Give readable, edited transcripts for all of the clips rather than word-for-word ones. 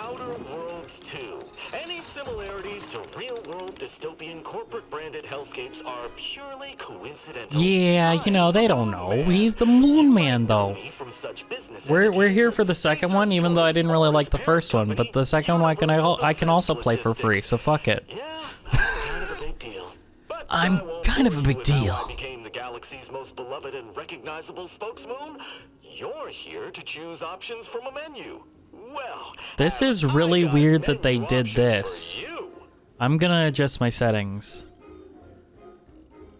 Outer Worlds 2. Any similarities to real-world dystopian corporate-branded hellscapes are purely coincidental. Yeah, you know, they don't know. He's the Moon Man, though. We're here for the second one, even though I didn't really like the first one. But the second one I can also play for free, so fuck it. Yeah, kind of a big deal. But I'm kind of a big deal. I became the galaxy's most beloved and recognizable spokesmoon. You're here to choose options from a menu. Well, this is really weird that they did this. I'm gonna adjust my settings.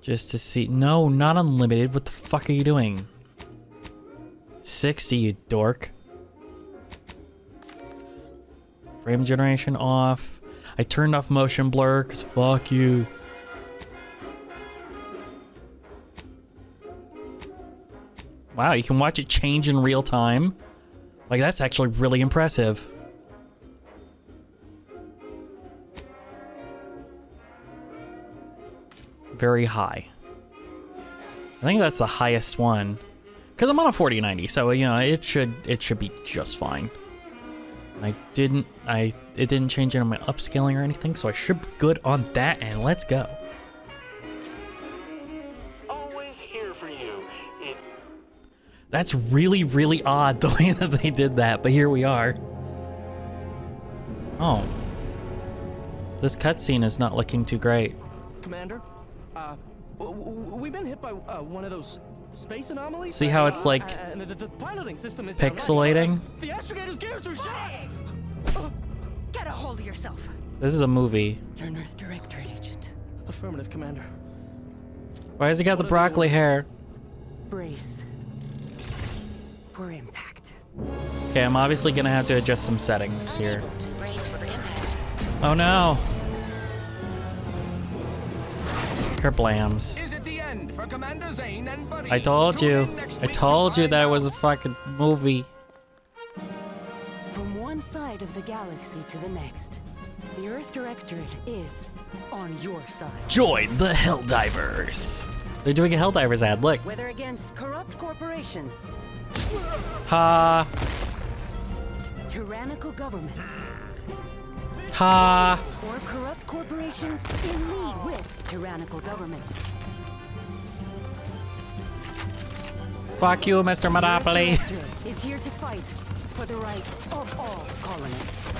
Just to see. No, not unlimited. What the fuck are you doing? 60, you dork. Frame generation off. I turned off motion blur, because fuck you. Wow, you can watch it change in real time. Like, that's actually really impressive. Very high. I think that's the highest one. Because I'm on a 4090, so you know it should be just fine. It didn't change any of my upscaling or anything, so I should be good on that, and let's go. Always here for you. That's really, really odd the way that they did that, but here we are. Oh. This cutscene is not looking too great. Commander, we've been hit by one of those space anomalies. See how it's like the piloting system is pixelating? The astrogator's gears are shot. Get a hold of yourself. This is a movie. You're an Earth Directorate agent. Affirmative, Commander. Why has he got the broccoli hair? Brace for impact. Okay, I'm obviously gonna have to adjust some settings here. Oh no! Kerblams. Is it the end for Commander Zane and Buddy? I told you. I told you that it was a fucking movie. From one side of the galaxy to the next, the Earth Directorate is on your side. Join the Helldivers. They're doing a Helldivers ad, look. Whether against corrupt corporations, Ha. tyrannical governments, Ha. or corrupt corporations in league with tyrannical governments. Fuck you, Mr. Monopoly. The Earth Directorate is here to fight for the rights of all colonists.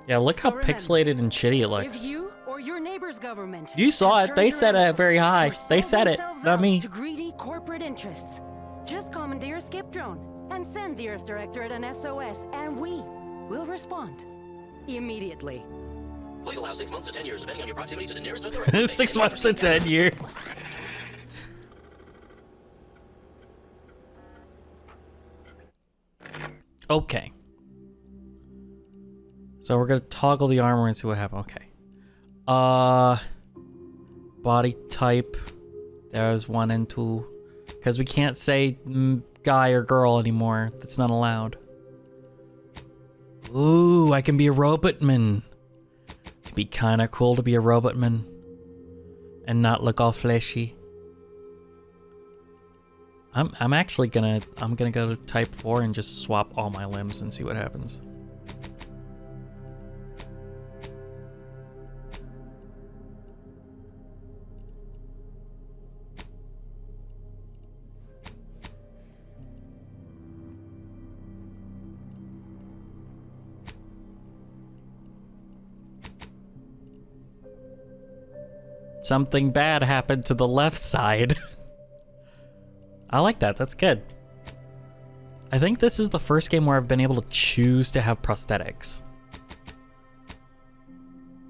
Yeah, look how pixelated and shitty it If looks. you or your neighbor's government You saw has it. They turned set your it very high. or They sold said it, themselves not out me. to greedy corporate interests, just commandeer a skip drone and send the Earth Directorate an SOS, and we will respond immediately. Please allow 6 months to 10 years, depending on your proximity to the nearest Directorate. 6 months to 10 years. Okay. So we're gonna toggle the armor and see what happens. Okay. Body type. There's 1 and 2. Because we can't say guy or girl anymore. That's not allowed. Ooh, I can be a robotman. It'd be kind of cool to be a robotman and not look all fleshy. I'm actually gonna go to type 4 and just swap all my limbs and see what happens. Something bad happened to the left side. I like that, that's good. I think this is the first game where I've been able to choose to have prosthetics.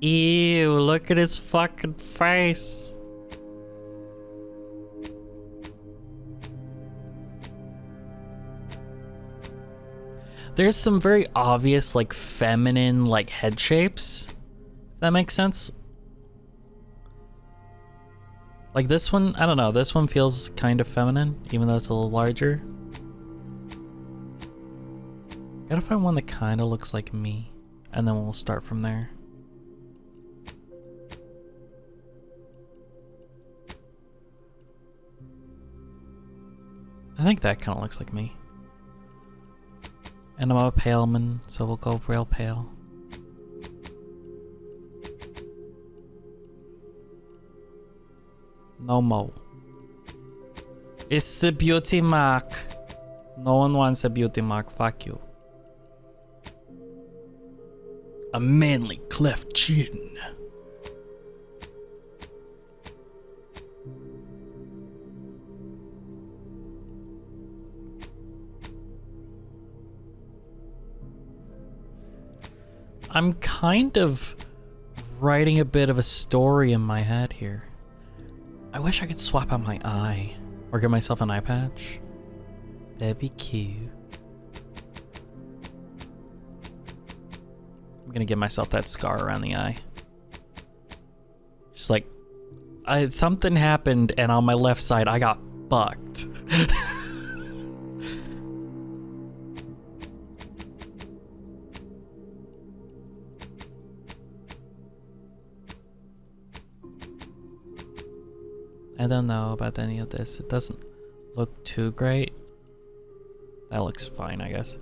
Ew, look at his fucking face. There's some very obvious, like, feminine, like, head shapes. If that makes sense. Like this one, I don't know, this one feels kind of feminine, even though it's a little larger. Gotta find one that kind of looks like me, and then we'll start from there. I think that kind of looks like me. And I'm a pale man, so we'll go real pale. No more. It's the beauty mark. No one wants a beauty mark. Fuck you. A manly cleft chin. I'm kind of writing a bit of a story in my head here. I wish I could swap out my eye or get myself an eye patch. That'd be cute. I'm gonna give myself that scar around the eye. Just like, something happened and on my left side I got fucked. I don't know about any of this. It doesn't look too great. That looks fine, I guess.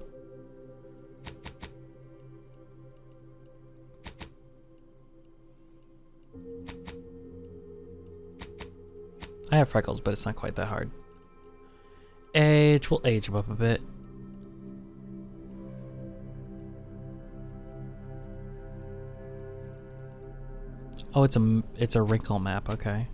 I have freckles, but it's not quite that hard. Age, we'll age them up a bit. Oh, it's a wrinkle map, okay.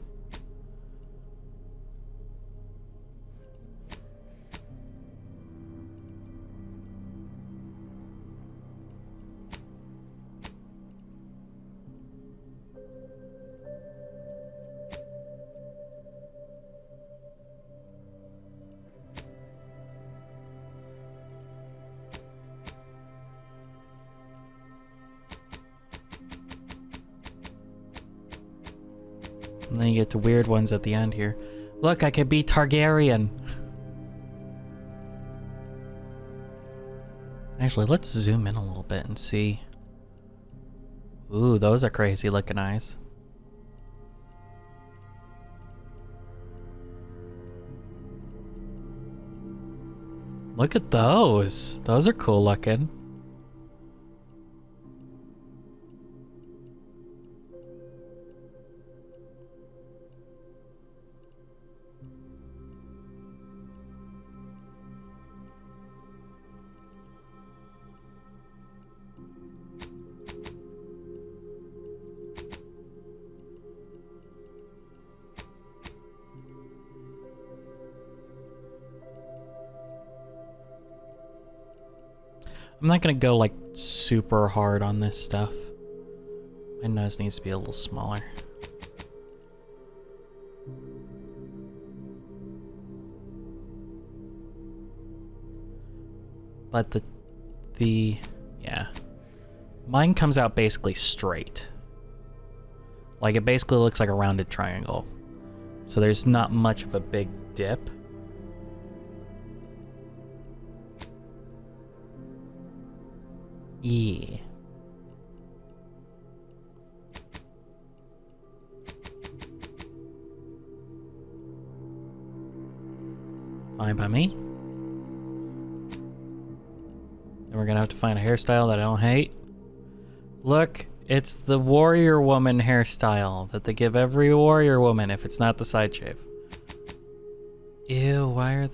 And then you get to weird ones at the end here. Look, I could be Targaryen. Actually, let's zoom in a little bit and see. Ooh, those are crazy looking eyes. Look at those. Those are cool looking. I'm not gonna go like super hard on this stuff. My nose needs to be a little smaller. But yeah. Mine comes out basically straight. Like it basically looks like a rounded triangle. So there's not much of a big dip. Yeah. Fine by me. Then we're gonna have to find a hairstyle that I don't hate. Look, it's the warrior woman hairstyle that they give every warrior woman if it's not the side shave. Ew, why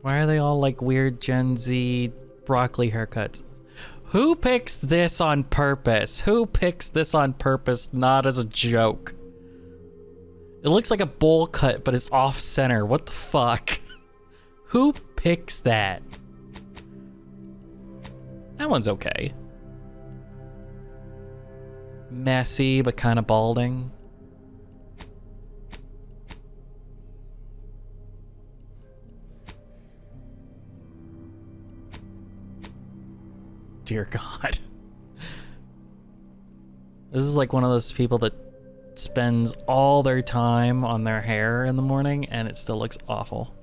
are they all like weird Gen Z broccoli haircuts? Who picks this on purpose? Who picks this on purpose, not as a joke? It looks like a bowl cut, but it's off center. What the fuck? Who picks that? That one's okay. Messy, but kind of balding. Dear God. This is like one of those people that spends all their time on their hair in the morning and it still looks awful.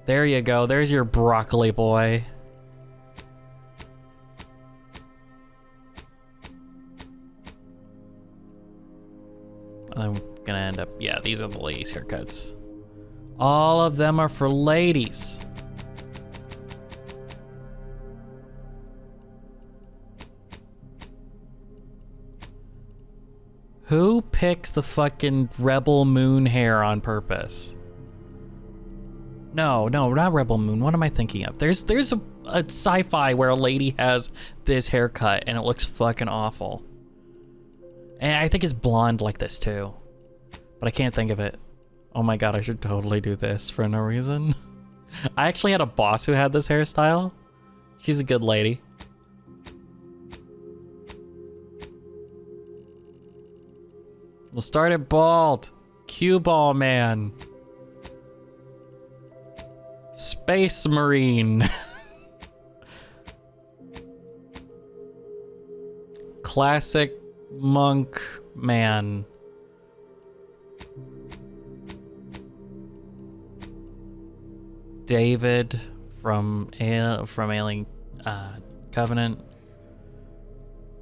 There you go. There's your broccoli boy. I'm gonna end up, yeah, these are the ladies' haircuts. All of them are for ladies. Who picks the fucking Rebel Moon hair on purpose? No, not Rebel Moon. What am I thinking of? There's a sci-fi where a lady has this haircut and it looks fucking awful. And I think it's blonde like this too. But I can't think of it. Oh my god, I should totally do this for no reason. I actually had a boss who had this hairstyle. She's a good lady. We'll start it bald. Cue ball man. Space Marine. Classic monk man. David from Alien Covenant.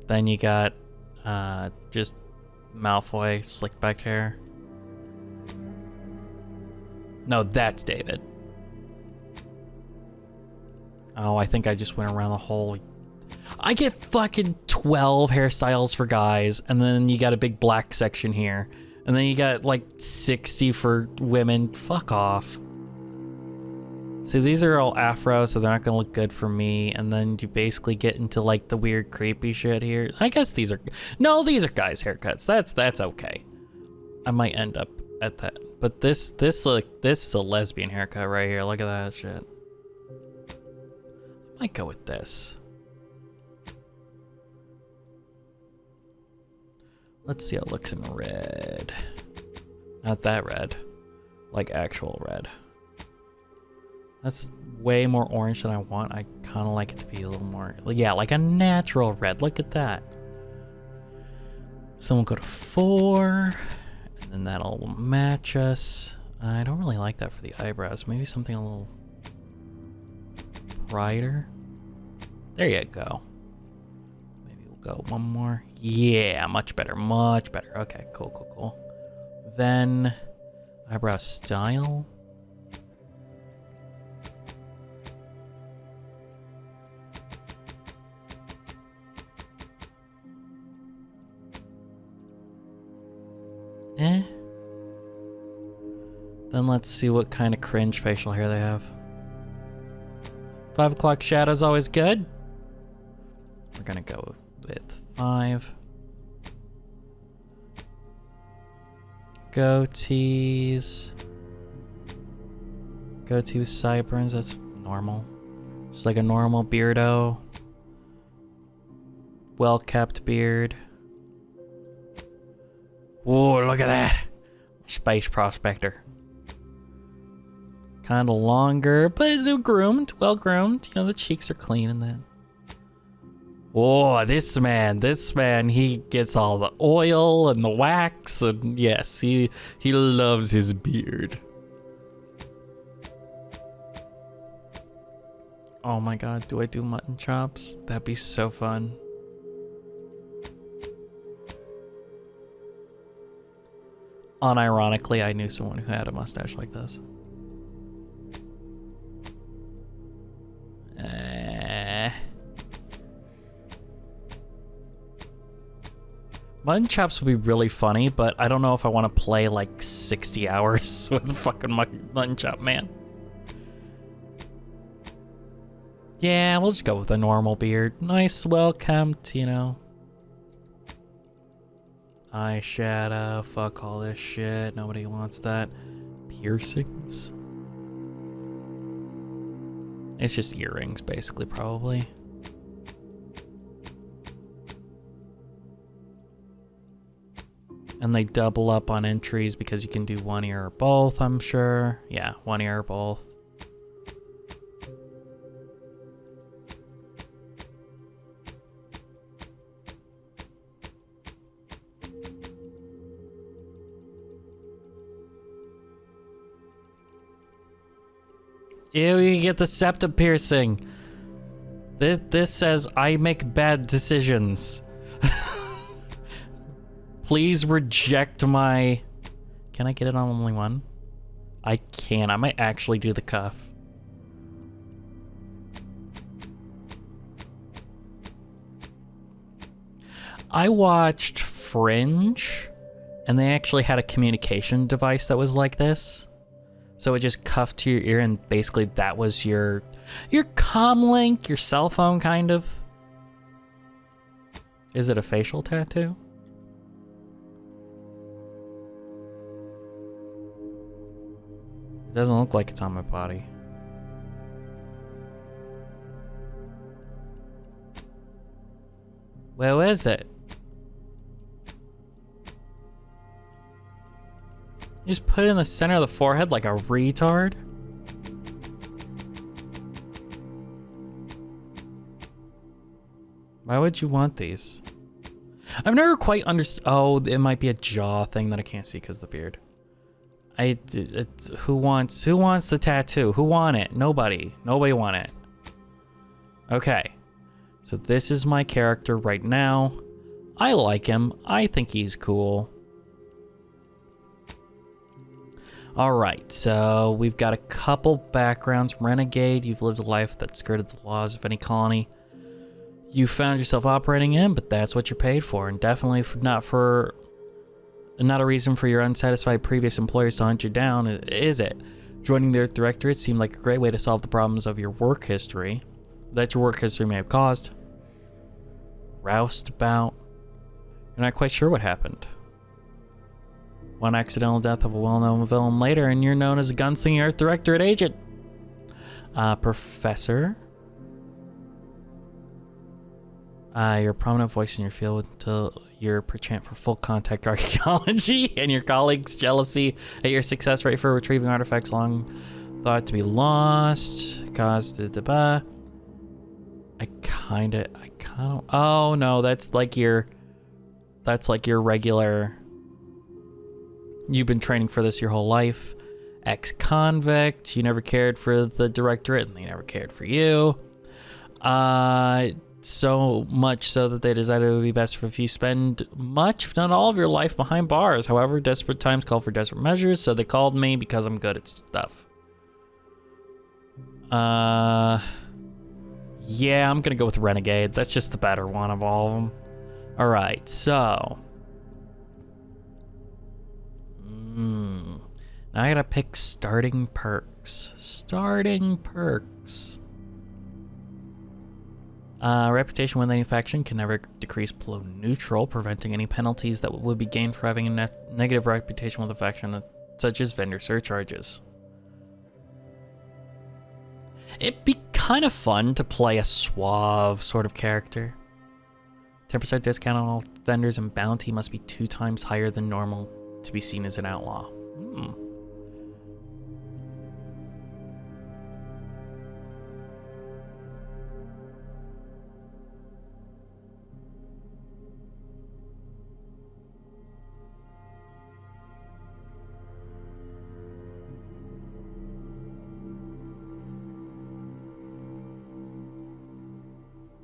Then you got just Malfoy, slick back hair. No, that's David. Oh, I think I just went around the whole... I get fucking 12 hairstyles for guys, and then you got a big black section here. And then you got like 60 for women. Fuck off. See, these are all afro, so they're not gonna look good for me. And then you basically get into like the weird creepy shit here. I guess these are... No, these are guys' haircuts. That's okay. I might end up at that. But this is a lesbian haircut right here. Look at that shit. I might go with this. Let's see how it looks in red. Not that red. Like actual red. That's way more orange than I want. I kind of like it to be a little more, yeah, like a natural red. Look at that. So then we'll go to 4, and then that'll match us. I don't really like that for the eyebrows. Maybe something a little brighter. There you go. Maybe we'll go one more. Yeah, much better, much better. Okay, cool. Then eyebrow style. Then let's see what kind of cringe facial hair they have. 5 o'clock shadow's always good. We're gonna go with 5. Goatees. Goatee with sideburns, that's normal. Just like a normal beardo. Well-kept beard. Whoa, look at that. Space prospector. Kind of longer, but groomed, well groomed. You know, the cheeks are clean and that. Whoa, this man, he gets all the oil and the wax, and yes, he loves his beard. Oh my god, do I do mutton chops? That'd be so fun. Unironically, I knew someone who had a mustache like this. Mutton chops would be really funny, but I don't know if I want to play like 60 hours with fucking mutton chop man. Yeah, we'll just go with a normal beard. Nice, well-kempt, you know. Eyeshadow, fuck all this shit. Nobody wants that. Piercings. It's just earrings, basically, probably. And they double up on entries because you can do one ear or both, I'm sure. Yeah, one ear or both. Ew, you get the septum piercing. This says I make bad decisions. Please reject my... Can I get it on only one? I can. I might actually do the cuff. I watched Fringe And they actually had a communication device that was like this. So it just cuffed to your ear, and basically that was your comlink, your cell phone, kind of. Is it a facial tattoo? It doesn't look like it's on my body. Where is it? You just put it in the center of the forehead like a retard? Why would you want these? I've never quite understood. Oh, it might be a jaw thing that I can't see because of the beard. Who wants the tattoo? Who want it? Nobody. Nobody want it. Okay. So this is my character right now. I like him. I think he's cool. All right, so we've got a couple backgrounds. Renegade, you've lived a life that skirted the laws of any colony you found yourself operating in, but that's what you're paid for, and definitely not a reason for your unsatisfied previous employers to hunt you down, is it? Joining their directorate seemed like a great way to solve the problems of your work history that your work history may have caused. Roused about. You're not quite sure what happened. One accidental death of a well-known villain later, and you're known as a gunslinger Directorate agent. Professor. You're a prominent voice in your field until you're perchance for full contact archaeology, and your colleagues' jealousy at your success rate for retrieving artifacts long thought to be lost. Caused oh no, that's like your regular. You've been training for this your whole life. Ex-convict. You never cared for the Directorate, and they never cared for you. So much so that they decided it would be best if you spend much, if not all, of your life behind bars. However, desperate times call for desperate measures, so they called me because I'm good at stuff. Yeah, I'm gonna go with Renegade. That's just the better one of all of them. All right, so. Now I gotta pick starting perks. Starting perks. Reputation within any faction can never decrease below neutral, preventing any penalties that would be gained for having a negative reputation with a faction, such as vendor surcharges. It'd be kind of fun to play a suave sort of character. 10% discount on all vendors, and bounty must be 2 times higher than normal to be seen as an outlaw.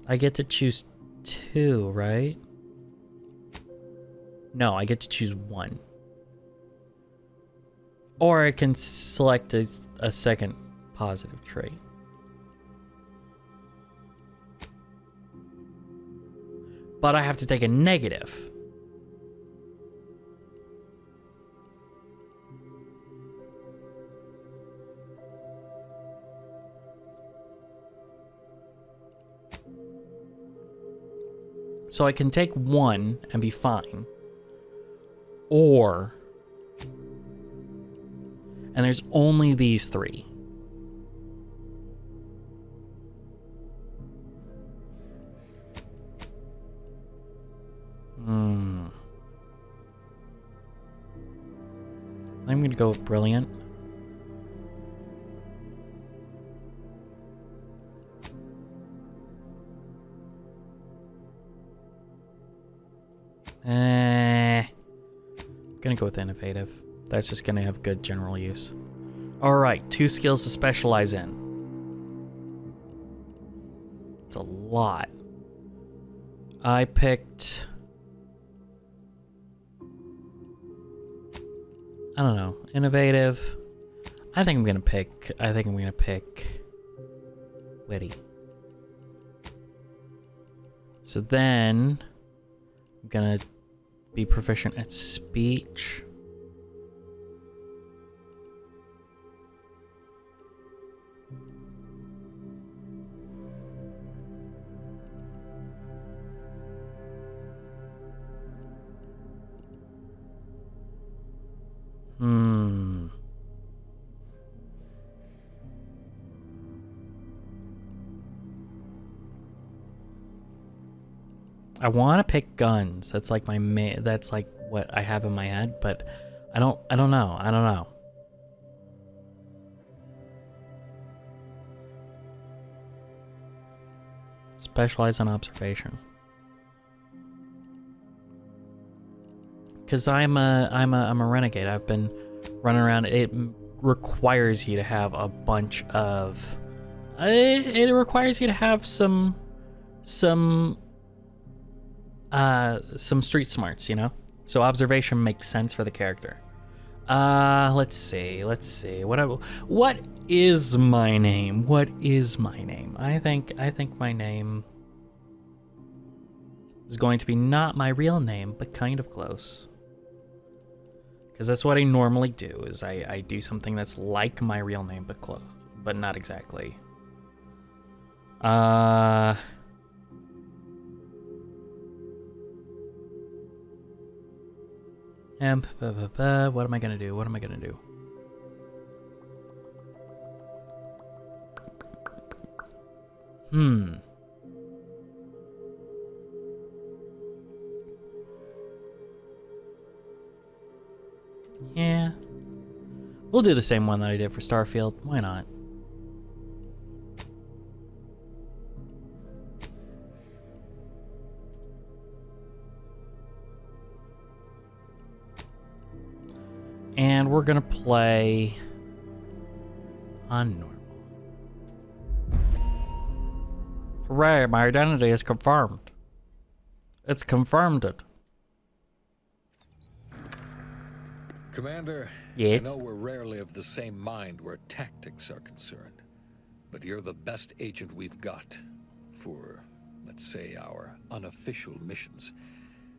I get to choose 2, right? No, I get to choose 1. Or I can select a second positive trait. But I have to take a negative. So I can take 1 and be fine. Or... and there's only these 3. I'm gonna go with brilliant. Gonna go with innovative. That's just gonna have good general use. All right, 2 skills to specialize in. It's a lot. I picked... I don't know, innovative. I think I'm gonna pick witty. So then I'm gonna be proficient at speech. I want to pick guns. That's like my that's like what I have in my head, but I don't know. Specialize in observation. Cuz I'm a renegade. I've been running around. It requires you to have a bunch of it requires you to have some street smarts, you know? So observation makes sense for the character. Let's see. What is my name? I think my name is going to be not my real name, but kind of close. Because that's what I normally do, is I do something that's like my real name, but close, but not exactly. What am I gonna do? Yeah. We'll do the same one that I did for Starfield. Why not? And we're gonna play on normal. Hooray, my identity is confirmed. It's confirmed it. Commander, yes? I know we're rarely of the same mind where tactics are concerned, but you're the best agent we've got for, let's say, our unofficial missions.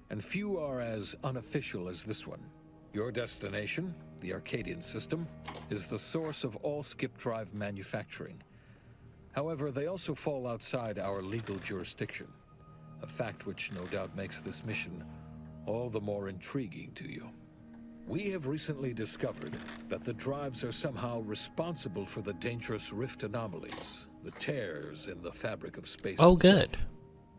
And few are as unofficial as this one. Your destination, the Arcadian system, is the source of all skip drive manufacturing. However, they also fall outside our legal jurisdiction, a fact which no doubt makes this mission all the more intriguing to you. We have recently discovered that the drives are somehow responsible for the dangerous rift anomalies, the tears in the fabric of space Oh, itself. good.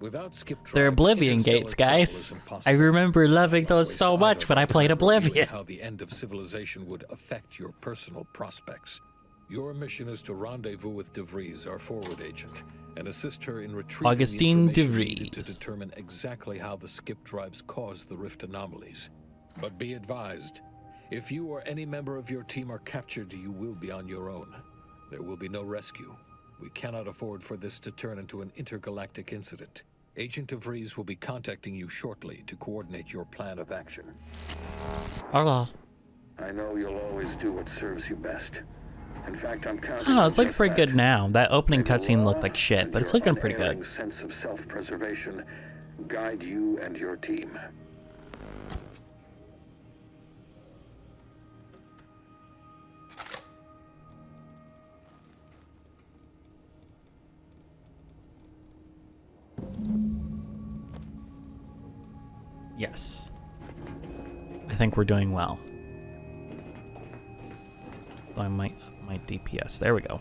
Without skip drives, They're Oblivion interstellar gates, travel guys. is I impossible. remember loving those Waste so much either when I played time reviewing Oblivion. How the end of civilization would affect your personal prospects. Your mission is to rendezvous with DeVries, our forward agent, and assist her in retrieving Augustine the information needed to DeVries. determine exactly how the skip drives cause the rift anomalies. But be advised, if you or any member of your team are captured, you will be on your own. There will be no rescue. We cannot afford for this to turn into an intergalactic incident. Agent DeVries will be contacting you shortly to coordinate your plan of action. Hello. I know you'll always do what serves you best. In fact, I'm counting I don't know, it's on looking just pretty that. good now. That opening May the cutscene law looked like shit, and but it's your looking pretty good. unerring sense of self-preservation guide you and your team. Yes. I think we're doing well. So I might up my DPS. There we go.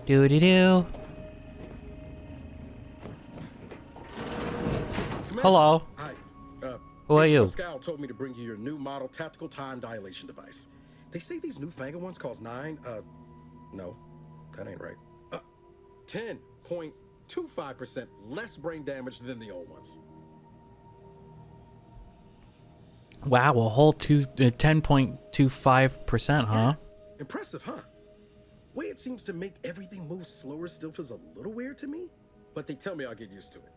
Doo-dee-doo. Hello. Hi. Who are Agent you? Pascal told me to bring you your new model tactical time dilation device. They say these newfangled ones cause no, that ain't right. 10.25% less brain damage than the old ones. Wow, a whole 10.25%, huh? Yeah. Impressive, huh? Way it seems to make everything move slower still feels a little weird to me, but they tell me I'll get used to it.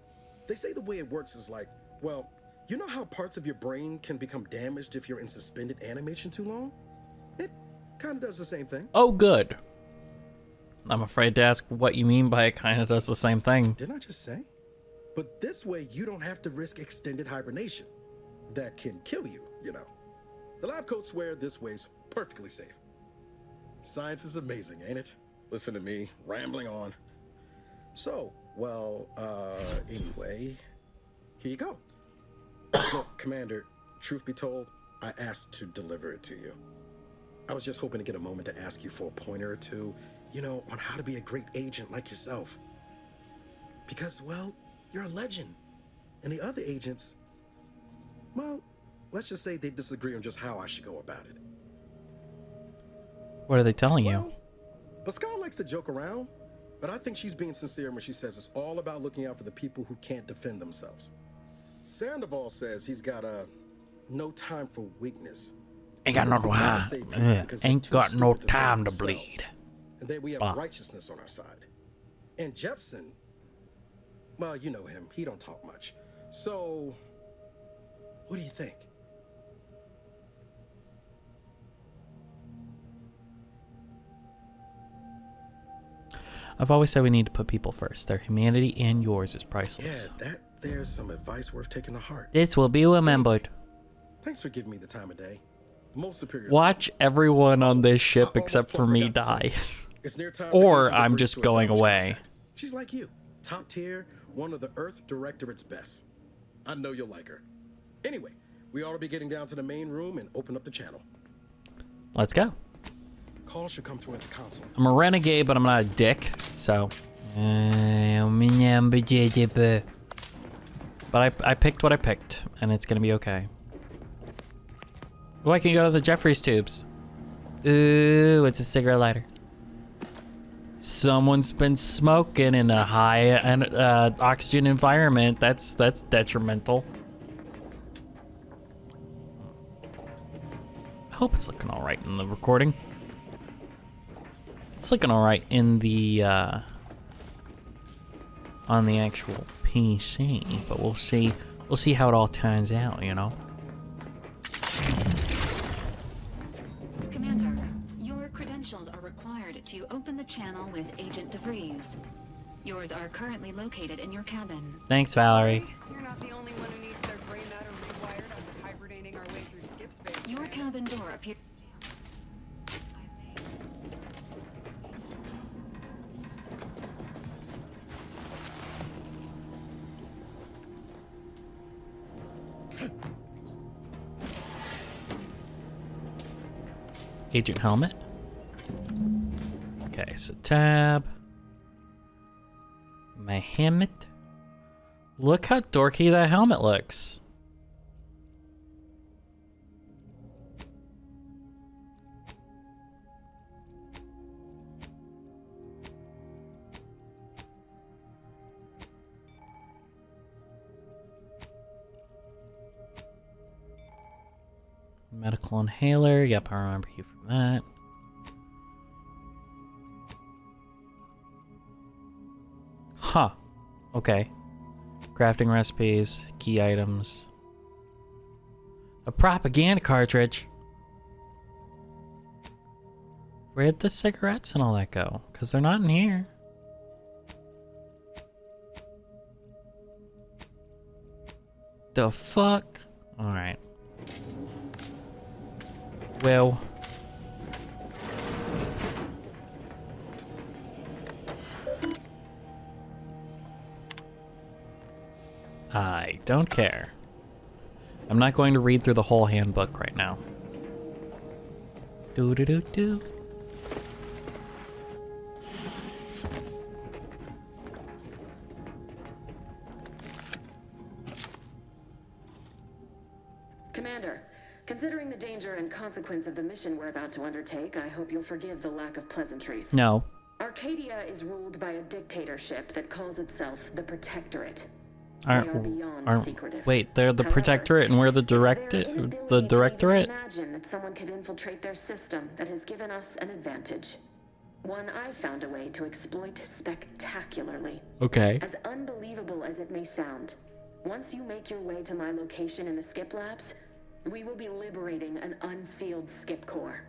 They say the way it works is like, well, you know how parts of your brain can become damaged if you're in suspended animation too long? It kind of does the same thing. Oh, good. I'm afraid to ask what you mean by it kind of does the same thing. Didn't I just say? But this way, you don't have to risk extended hibernation. that can kill you, you know. The lab coats swear this way's perfectly safe. Science is amazing, ain't it? Listen to me, rambling on. So, well, anyway, here you go. Look, Commander, truth be told, I asked to deliver it to you. I was just hoping to get a moment to ask you for a pointer or two, you know, on how to be a great agent like yourself. Because, well, you're a legend. And the other agents, well, let's just say they disagree on just how I should go about it. What are they telling you? Well, Pascal likes to joke around, but I think she's being sincere when she says it's all about looking out for the people who can't defend themselves. Sandoval says he's got no time for weakness. Ain't got no time. Ain't got no time to bleed. And that we have righteousness on our side. And Jepson, well, you know him. He don't talk much. So, what do you think? I've always said we need to put people first. Their humanity and yours is priceless. Yeah, there's some advice worth taking to heart. This will be remembered. Thanks for giving me the time of day. Most superiors. Watch everyone on this ship except for me die. It's near time Or I'm just going away. She's like you. Top tier, one of the Earth Directorate's best. I know you'll like her. Anyway, we ought to be getting down to the main room and open up the channel. Let's go. Call should come through at the console. I'm a renegade, but I'm not a dick, so. But I picked what I picked, and it's gonna be okay. Oh, I can go to the Jeffries tubes. Ooh, it's a cigarette lighter. Someone's been smoking in a high oxygen environment. That's detrimental. I hope it's looking all right in the recording. It's looking all right in the on the actual PC, but we'll see. We'll see how it all turns out, you know. Commander, your credentials are required to open the channel with Agent DeVries. Yours are currently located in your cabin. Thanks, Valerie. You're not the only one who needs their gray matter rewired after hibernating our way through skip space. Your cabin door appears. Agent helmet. Okay, so tab. My helmet. Look how dorky that helmet looks. Medical inhaler. Yep, I remember you from that. Huh. Okay. Crafting recipes, key items. A propaganda cartridge. Where'd the cigarettes and all that go? Because they're not in here. The fuck? Alright. Well. I don't care. I'm not going to read through the whole handbook right now. Do. Commander, considering the danger and consequence of the mission we're about to undertake, I hope you'll forgive the lack of pleasantries. No. Arcadia is ruled by a dictatorship that calls itself the Protectorate. Wait, they're the Protectorate and we're the Directorate? Imagine that someone could infiltrate their system that has given us an advantage. One I've found a way to exploit spectacularly. Okay. As unbelievable as it may sound, once you make your way to my location in the skip labs, we will be liberating an unsealed skip core.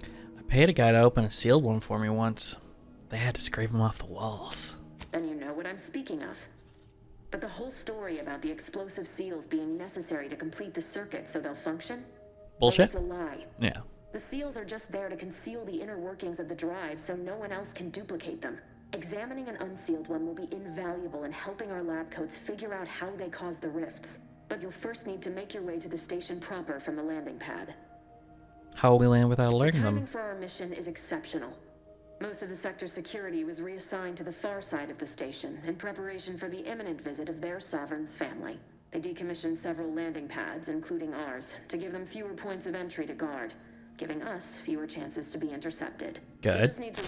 I paid a guy to open a sealed one for me once. They had to scrape them off the walls. And you know what I'm speaking of. But the whole story about the explosive seals being necessary to complete the circuit so they'll function? Bullshit? It's a lie. Yeah. The seals are just there to conceal the inner workings of the drive so no one else can duplicate them. Examining an unsealed one will be invaluable in helping our lab coats figure out how they cause the rifts. But you'll first need to make your way to the station proper from the landing pad. How will we land without alerting The timing them? for our mission is exceptional. Most of the sector's security was reassigned to the far side of the station in preparation for the imminent visit of their sovereign's family. They decommissioned several landing pads, including ours, to give them fewer points of entry to guard, giving us fewer chances to be intercepted. Good. We just need to